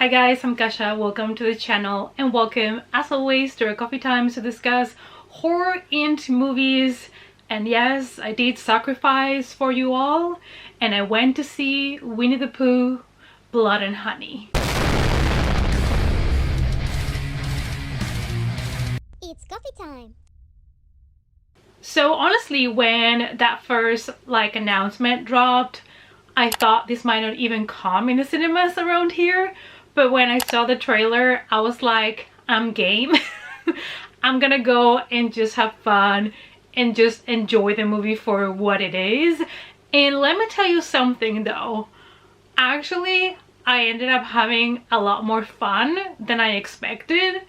Hi guys, I'm Kasha. Welcome to the channel and welcome as always to our coffee times to discuss horror into movies. And yes, I did sacrifice for you all and I went to see Winnie the Pooh, Blood and Honey. It's coffee time. So honestly, when that first announcement dropped, I thought this might not even come in the cinemas around here. But when I saw the trailer, I was like, I'm game. I'm gonna go and just have fun and just enjoy the movie for what it is. And let me tell you something though. Actually, I ended up having a lot more fun than I expected.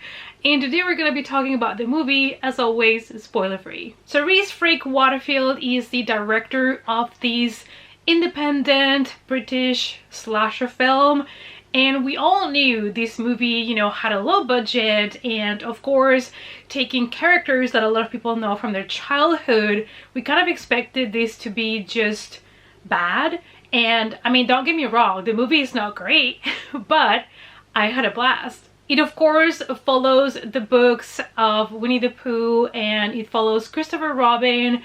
And today we're going to be talking about the movie, as always, spoiler free. So Reese Frick Waterfield is the director of this independent British slasher film. And we all knew this movie, you know, had a low budget and of course taking characters that a lot of people know from their childhood, we kind of expected this to be just bad. And I mean, don't get me wrong, the movie is not great, but I had a blast. It of course follows the books of Winnie the Pooh and it follows Christopher Robin,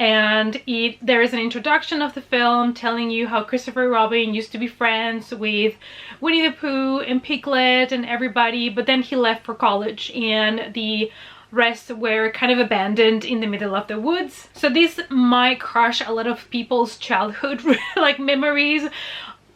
and there is an introduction of the film telling you how Christopher Robin used to be friends with Winnie the Pooh and Piglet and everybody, but then he left for college and the rest were kind of abandoned in the middle of the woods. So this might crush a lot of people's childhood memories.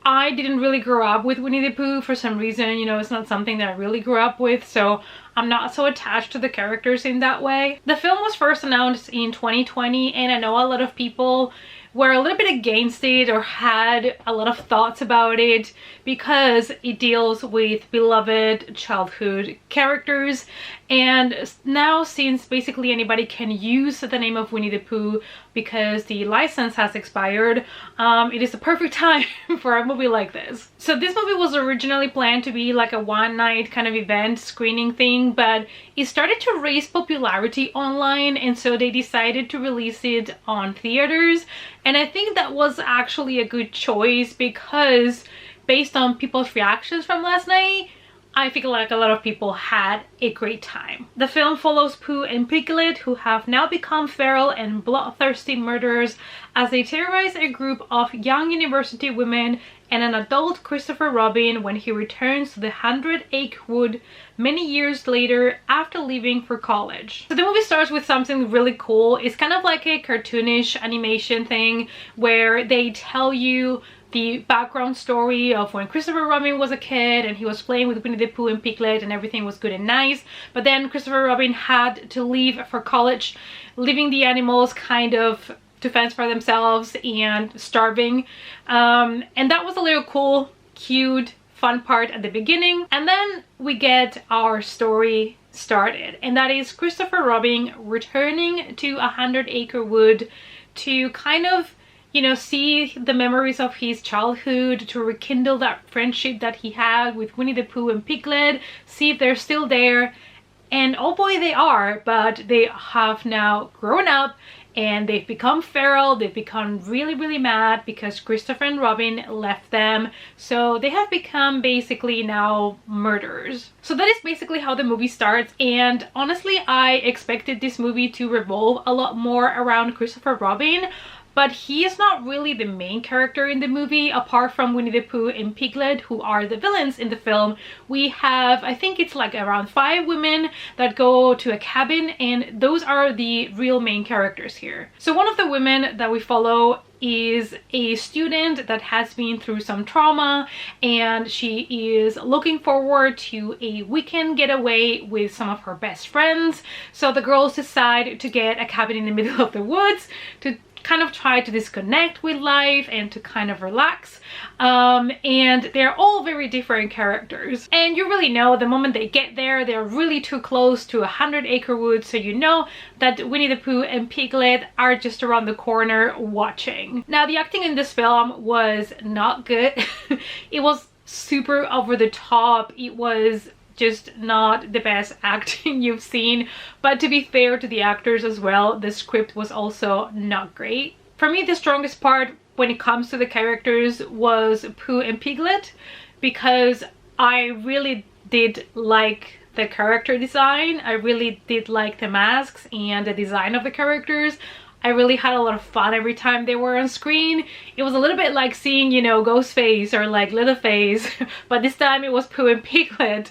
I didn't really grow up with Winnie the Pooh for some reason, you know, it's not something that I really grew up with, so I'm not so attached to the characters in that way. The film was first announced in 2020 and I know a lot of people were a little bit against it or had a lot of thoughts about it because it deals with beloved childhood characters. And now, since basically anybody can use the name of Winnie the Pooh because the license has expired, it is the perfect time for a movie like this. So this movie was originally planned to be like a one-night kind of event screening thing, but it started to raise popularity online and so they decided to release it on theaters. And I think that was actually a good choice because based on people's reactions from last night, I feel like a lot of people had a great time. The film follows Pooh and Piglet, who have now become feral and bloodthirsty murderers as they terrorize a group of young university women and an adult Christopher Robin when he returns to the 100-acre wood many years later after leaving for college. So the movie starts with something really cool. It's kind of like a cartoonish animation thing where they tell you the background story of when Christopher Robin was a kid and he was playing with Winnie the Pooh and Piglet and everything was good and nice, but then Christopher Robin had to leave for college, leaving the animals kind of to fend for themselves and starving, and that was a little cool, cute, fun part at the beginning. And then we get our story started, and that is Christopher Robin returning to 100-acre wood to kind of, you know, see the memories of his childhood, to rekindle that friendship that he had with Winnie the Pooh and Piglet, see if they're still there. And oh boy, they are, but they have now grown up and they've become feral. They've become really mad because Christopher and Robin left them. So they have become basically now murderers. So that is basically how the movie starts. And honestly, I expected this movie to revolve a lot more around Christopher Robin, but he is not really the main character in the movie. Apart from Winnie the Pooh and Piglet, who are the villains in the film, we have, I think it's like around 5 women that go to a cabin, and those are the real main characters here. So one of the women that we follow is a student that has been through some trauma and she is looking forward to a weekend getaway with some of her best friends. So the girls decide to get a cabin in the middle of the woods to kind of try to disconnect with life and to kind of relax, and they're all very different characters, and you really know the moment they get there they're really too close to 100-acre wood, so you know that Winnie the Pooh and Piglet are just around the corner watching. Now the acting in this film was not good. It was super over the top. It was just not the best acting you've seen, but to be fair to the actors as well, the script was also not great. For me, the strongest part when it comes to the characters was Pooh and Piglet, because I really did like the character design. I really did like the masks and the design of the characters. I really had a lot of fun every time they were on screen. It was a little bit like seeing, you know, Ghostface or like Leatherface, but this time it was Pooh and Piglet,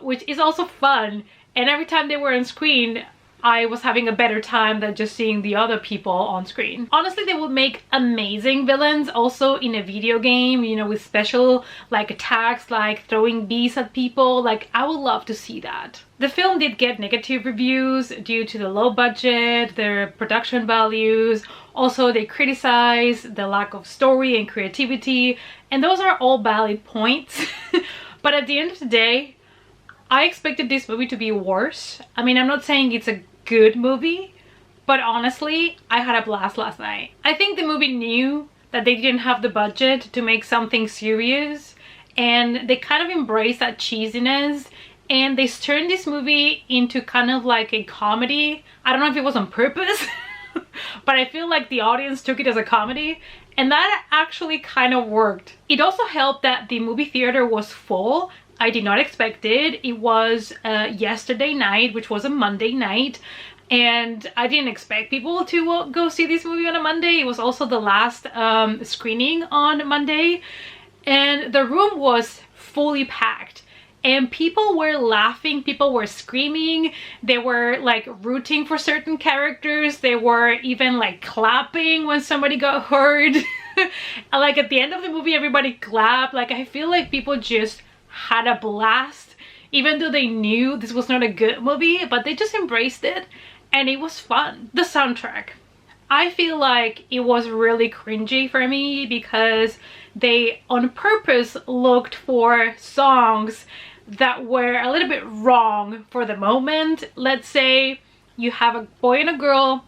which is also fun. And every time they were on screen, I was having a better time than just seeing the other people on screen. Honestly, they would make amazing villains also in a video game, you know, with special like attacks, like throwing bees at people. Like, I would love to see that. The film did get negative reviews due to the low budget, their production values. Also, they criticized the lack of story and creativity, and those are all valid points. But at the end of the day, I expected this movie to be worse. I mean, I'm not saying it's a good movie, but honestly, I had a blast last night. I think the movie knew that they didn't have the budget to make something serious, and they kind of embraced that cheesiness, and they turned this movie into kind of like a comedy. I don't know if it was on purpose, but I feel like the audience took it as a comedy, and that actually kind of worked. It also helped that the movie theater was full. I did not expect it. It was yesterday night, which was a Monday night, and I didn't expect people to go see this movie on a Monday. It was also the last screening on Monday, and the room was fully packed, and people were laughing, people were screaming, they were like rooting for certain characters, they were even like clapping when somebody got hurt. Like at the end of the movie, everybody clapped. Like, I feel like people just had a blast, even though they knew this was not a good movie, but they just embraced it, and it was fun. The soundtrack, I feel like it was really cringy for me because they on purpose looked for songs that were a little bit wrong for the moment. Let's say you have a boy and a girl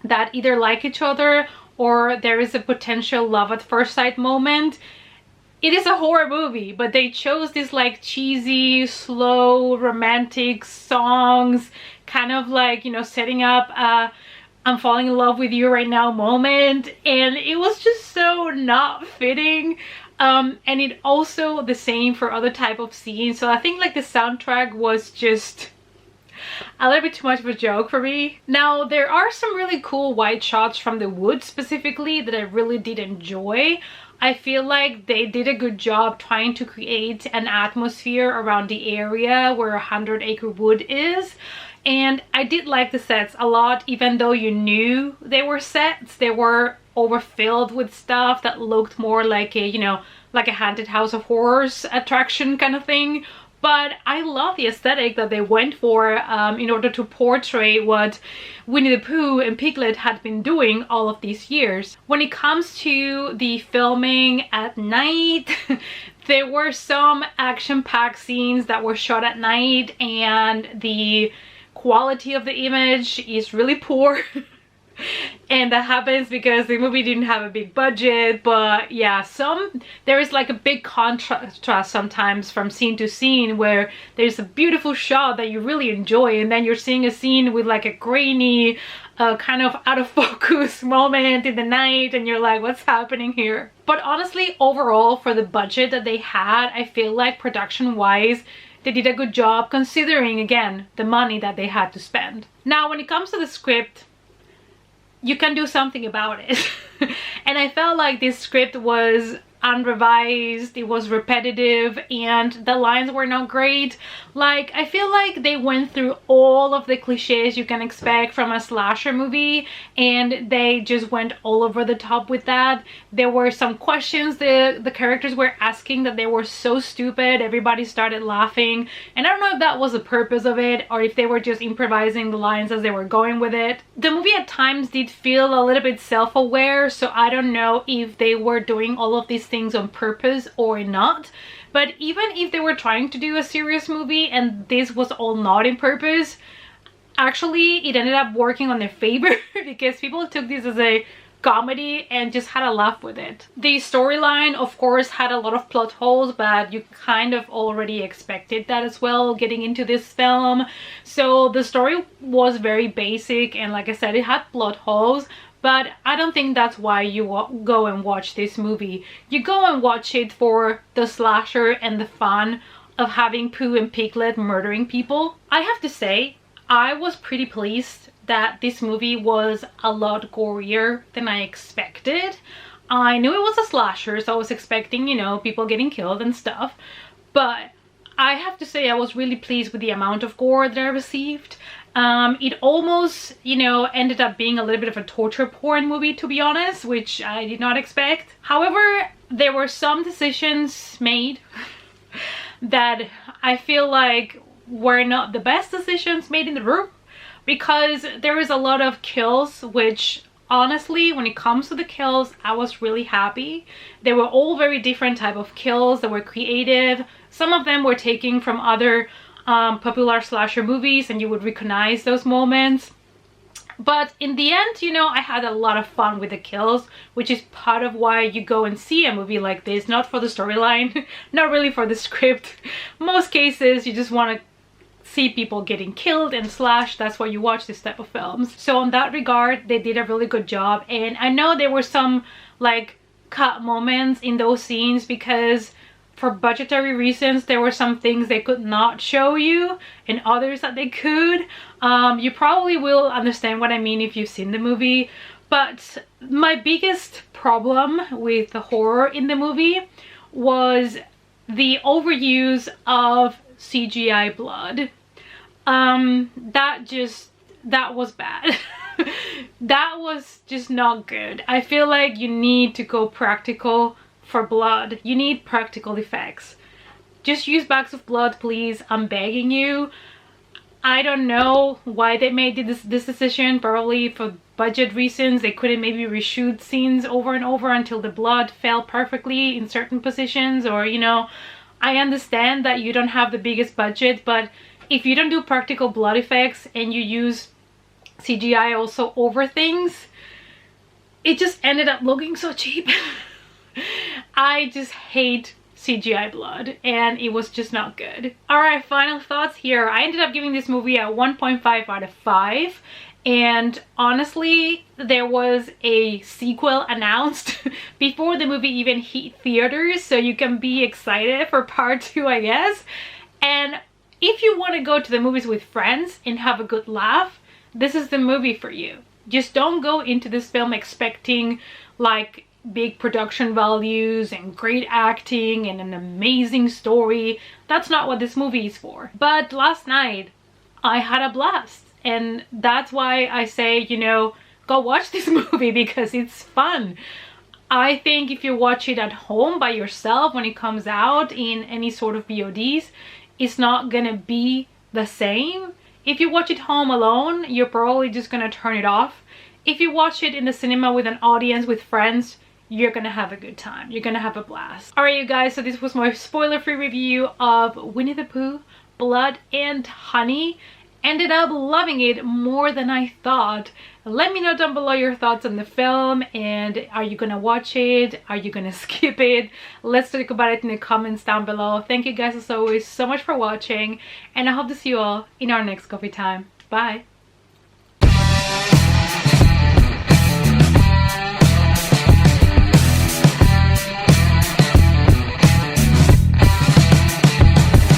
that either like each other or there is a potential love at first sight moment. It is a horror movie, but they chose this like cheesy, slow, romantic songs, kind of like, you know, setting up a I'm falling in love with you right now moment, and it was just so not fitting. And it also the same for other type of scenes. So I think like the soundtrack was just a little bit too much of a joke for me. Now, there are some really cool wide shots from the woods specifically that I really did enjoy. I feel like they did a good job trying to create an atmosphere around the area where 100 Acre Wood is. And I did like the sets a lot, even though you knew they were sets. They were overfilled with stuff that looked more like a, you know, like a haunted house of horrors attraction kind of thing. But I love the aesthetic that they went for in order to portray what Winnie the Pooh and Piglet had been doing all of these years. When it comes to the filming at night, there were some action-packed scenes that were shot at night, and the quality of the image is really poor. And that happens because the movie didn't have a big budget. But yeah, there is like a big contrast sometimes from scene to scene where there's a beautiful shot that you really enjoy, and then you're seeing a scene with like a grainy kind of out of focus moment in the night, and you're like, what's happening here? But honestly, overall, for the budget that they had, I feel like production wise they did a good job, considering again the money that they had to spend. Now, when it comes to the script, you can do something about it. And I felt like this script was unrevised, it was repetitive, and the lines were not great. Like, I feel like they went through all of the cliches you can expect from a slasher movie, and they just went all over the top with that. There were some questions the characters were asking that they were so stupid, everybody started laughing, and I don't know if that was the purpose of it or if they were just improvising the lines as they were going with it. The movie at times did feel a little bit self-aware, so I don't know if they were doing all of these things on purpose or not. But even if they were trying to do a serious movie and this was all not in purpose, actually it ended up working on their favor because people took this as a comedy and just had a laugh with it. The storyline, of course, had a lot of plot holes, but you kind of already expected that as well getting into this film. So the story was very basic, and like I said, it had plot holes, But I don't think that's why you go and watch this movie. You go and watch it for the slasher and the fun of having Pooh and Piglet murdering people. I have to say, I was pretty pleased that this movie was a lot gorier than I expected. I knew it was a slasher, so I was expecting, you know, people getting killed and stuff. But I have to say I was really pleased with the amount of gore that I received. It almost, you know, ended up being a little bit of a torture porn movie, to be honest, which I did not expect. However, there were some decisions made that I feel like were not the best decisions made in the room, because there is a lot of kills, which honestly, when it comes to the kills, I was really happy. They were all very different type of kills that were creative. Some of them were taken from other popular slasher movies, and you would recognize those moments. But in the end, you know, I had a lot of fun with the kills, which is part of why you go and see a movie like this. Not for the storyline, not really for the script. Most cases, you just want to see people getting killed and slashed. That's why you watch this type of films. So in that regard, they did a really good job. And I know there were some like cut moments in those scenes because for budgetary reasons there were some things they could not show you and others that they could. You probably will understand what I mean if you've seen the movie. But my biggest problem with the horror in the movie was the overuse of CGI blood. That was bad. That was just not good. I feel like you need to go practical for blood. You need practical effects. Just use bags of blood, please. I'm begging you. I don't know why they made this decision. Probably for budget reasons. They couldn't maybe reshoot scenes over and over until the blood fell perfectly in certain positions, or, you know, I understand that you don't have the biggest budget, but if you don't do practical blood effects and you use CGI also over things, it just ended up looking so cheap. I just hate CGI blood, and it was just not good. Alright, final thoughts here. I ended up giving this movie a 1.5 out of 5. And honestly, there was a sequel announced before the movie even hit theaters, so you can be excited for part 2, I guess. And if you want to go to the movies with friends and have a good laugh, this is the movie for you. Just don't go into this film expecting like big production values and great acting and an amazing story. That's not what this movie is for. But last night, I had a blast. And that's why I say, you know, go watch this movie because it's fun. I think if you watch it at home by yourself when it comes out in any sort of VODs, it's not gonna be the same. If you watch it home alone, you're probably just gonna turn it off. If you watch it in the cinema with an audience, with friends, you're gonna have a good time. You're gonna have a blast. Alright, you guys, so this was my spoiler-free review of Winnie the Pooh, Blood and Honey. Ended up loving it more than I thought. Let me know down below your thoughts on the film, and are you gonna watch it? Are you gonna skip it? Let's talk about it in the comments down below. Thank you guys as always so much for watching, and I hope to see you all in our next coffee time. Bye!